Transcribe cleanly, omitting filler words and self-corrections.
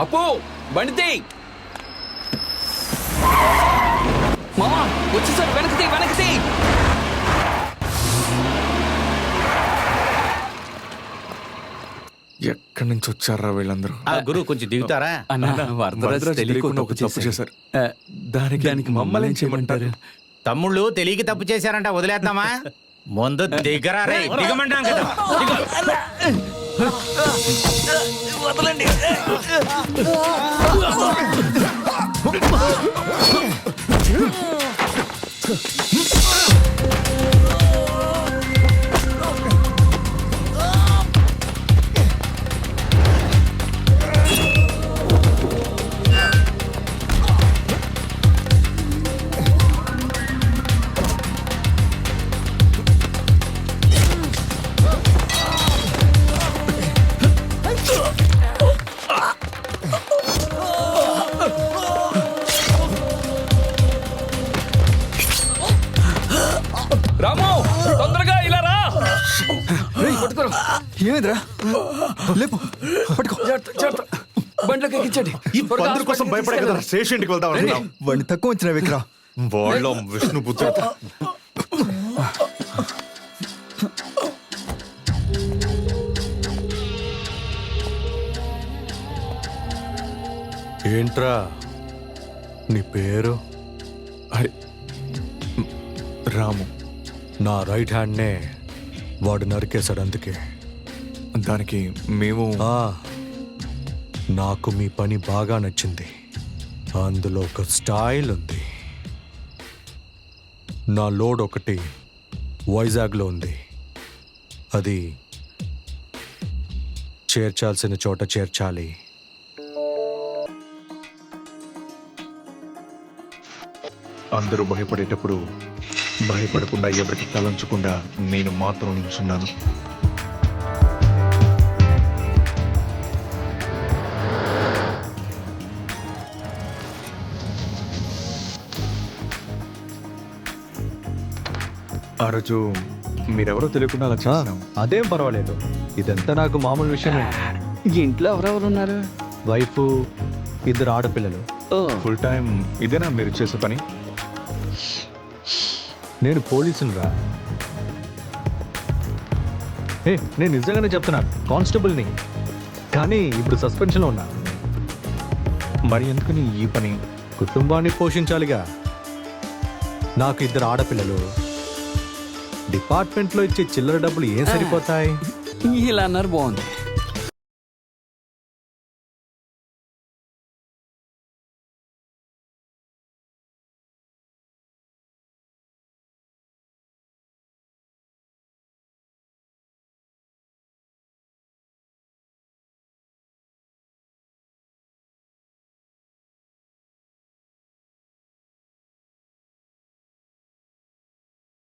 అప్పు బండితే మామా వచ్చేసారు. వెనక్కి ఎక్కడి నుంచి వచ్చారా వీళ్ళందరూ? గురువు కొంచెం దిగుతారా? తెలియకుండా ఒక తప్పు చేశారు. దానికి మమ్మల్ని ఏం చేయమంటారు? తమ్ముళ్ళు తెలియక తప్పు చేశారంట, వదిలేద్దామా? ముందు దిగరా రే, దిగమంటాం కదా. వదలండి. రాము తొందరగా ఇలా రా. ఏమైందిరా? లేపు, పట్టుకో. బండ్లోకి ఎక్కించండి. ఈ పందుల కోసం భయపడే కదా స్టేషన్కి వెళ్దాం అనుకున్నాం. వాడిని తక్కువ వచ్చిన విక్రా. వాళ్ళ విష్ణు బుద్ధి. ఏంట్రా నీ పేరు? రాము. నా రైట్ హ్యాండ్నే వాడు నరికేశాడు, అందుకే. దానికి మేము నాకు మీ పని బాగా నచ్చింది. అందులో ఒక స్టైల్ ఉంది. నా లోడ్ ఒకటి వైజాగ్లో ఉంది. అది చేర్చాల్సిన చోట చేర్చాలి. అందరూ భయపడేటప్పుడు భయపడకుండా ఎవరికి తలంచకుండా నేను మాత్రం నిల్చున్నాను. ఆ రోజు మీరెవరో తెలియకుండా అలా చేశాను. అదేం పర్వాలేదు, ఇదంతా నాకు మామూలు విషయమే. ఇంట్లో ఎవరెవరు ఉన్నారు? వైఫ్, 2 ఆడపిల్లలు. ఫుల్ టైం ఇదేనా మీరు చేసే పని? నేను పోలీసుని రా. నేను నిజంగానే చెప్తున్నాను, కానిస్టేబుల్ని. కానీ ఇప్పుడు సస్పెన్షన్లో ఉన్నా. మరి ఎందుకని ఈ పని? కుటుంబాన్ని పోషించాలిగా. నాకు 2 ఆడపిల్లలు. డిపార్ట్మెంట్లో ఇచ్చే చిల్లర డబ్బులు ఏం సరిపోతాయి? ఇలా అన్నారు, బాగుంది.